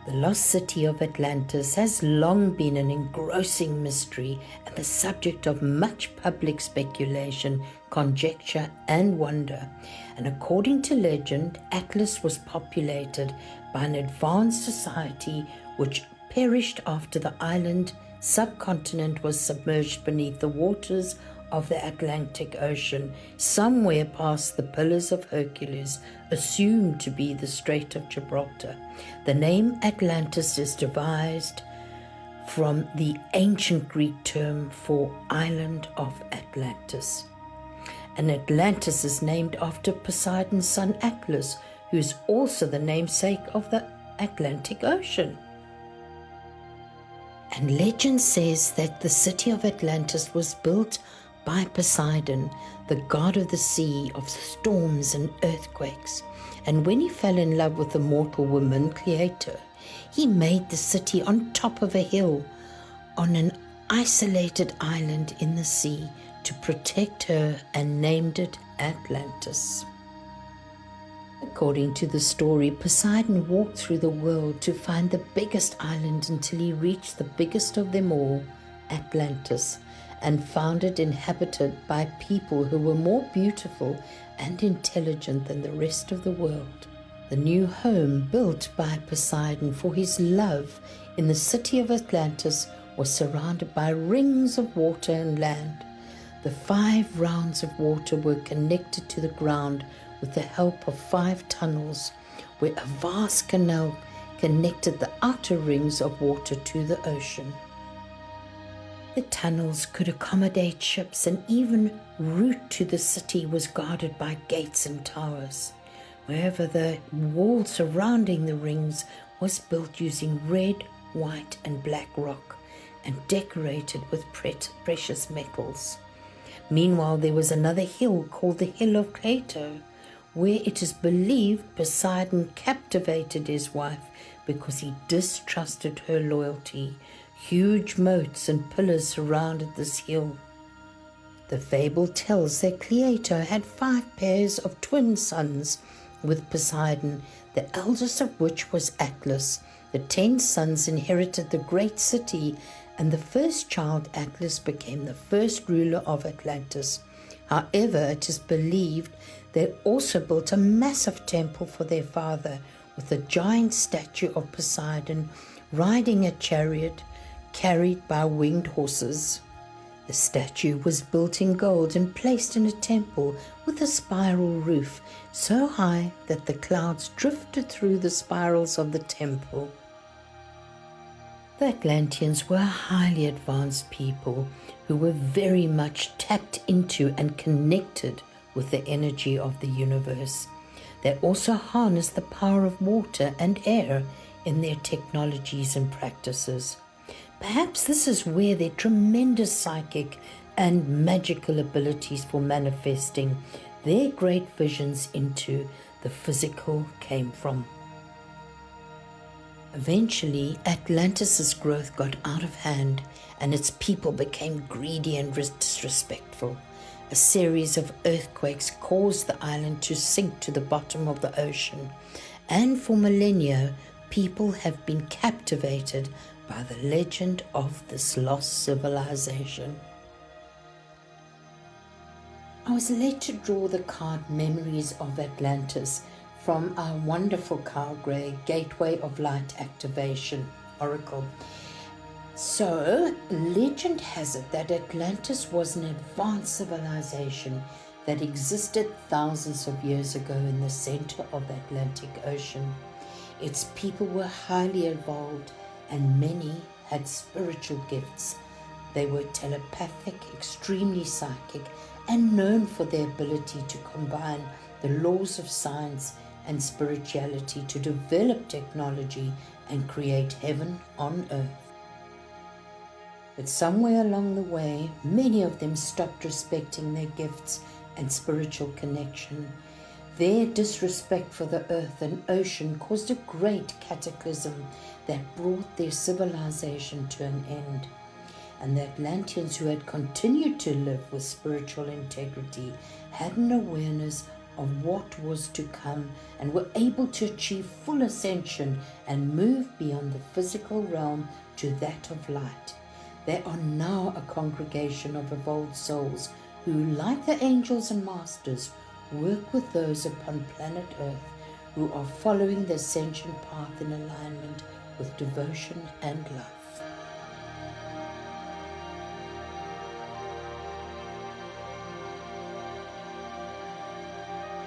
The lost city of Atlantis has long been an engrossing mystery and the subject of much public speculation, conjecture, and wonder. And according to legend, Atlas was populated by an advanced society which perished after the island subcontinent was submerged beneath the waters of the Atlantic Ocean, somewhere past the Pillars of Hercules, assumed to be the Strait of Gibraltar. The name Atlantis is devised from the ancient Greek term for island of Atlantis. And Atlantis is named after Poseidon's son Atlas, who is also the namesake of the Atlantic Ocean. And legend says that the city of Atlantis was built by Poseidon, the god of the sea, of storms and earthquakes. And when he fell in love with the mortal woman Cleito, he made the city on top of a hill, on an isolated island in the sea, to protect her, and named it Atlantis. According to the story, Poseidon walked through the world to find the biggest island until he reached the biggest of them all, Atlantis, and found it inhabited by people who were more beautiful and intelligent than the rest of the world. The new home built by Poseidon for his love in the city of Atlantis was surrounded by rings of water and land. The 5 rounds of water were connected to the ground with the help of 5 tunnels, where a vast canal connected the outer rings of water to the ocean. The tunnels could accommodate ships, and even route to the city was guarded by gates and towers. Wherever the wall surrounding the rings was built using red, white, and black rock, and decorated with precious metals. Meanwhile, there was another hill called the Hill of Cleito, where it is believed Poseidon captivated his wife because he distrusted her loyalty. Huge moats and pillars surrounded this hill. The fable tells that Cleito had 5 pairs of twin sons with Poseidon, the eldest of which was Atlas. The 10 sons inherited the great city, and the first child, Atlas, became the first ruler of Atlantis. However, it is believed they also built a massive temple for their father, with a giant statue of Poseidon riding a chariot carried by winged horses. The statue was built in gold and placed in a temple with a spiral roof, so high that the clouds drifted through the spirals of the temple. The Atlanteans were highly advanced people who were very much tapped into and connected with the energy of the universe. They also harnessed the power of water and air in their technologies and practices. Perhaps this is where their tremendous psychic and magical abilities for manifesting their great visions into the physical came from. Eventually, Atlantis' growth got out of hand, and its people became greedy and disrespectful. A series of earthquakes caused the island to sink to the bottom of the ocean, and for millennia, people have been captivated by the legend of this lost civilization. I was led to draw the card Memories of Atlantis from our wonderful Carl Gray Gateway of Light Activation Oracle. So, legend has it that Atlantis was an advanced civilization that existed thousands of years ago in the center of the Atlantic Ocean. Its people were highly evolved, and many had spiritual gifts. They were telepathic, extremely psychic, and known for their ability to combine the laws of science and spirituality to develop technology and create heaven on earth. But somewhere along the way, many of them stopped respecting their gifts and spiritual connection. Their disrespect for the earth and ocean caused a great cataclysm that brought their civilization to an end. And the Atlanteans, who had continued to live with spiritual integrity, had an awareness of what was to come and were able to achieve full ascension and move beyond the physical realm to that of light. They are now a congregation of evolved souls who, like the angels and masters, work with those upon planet Earth who are following the ascension path in alignment with devotion and love.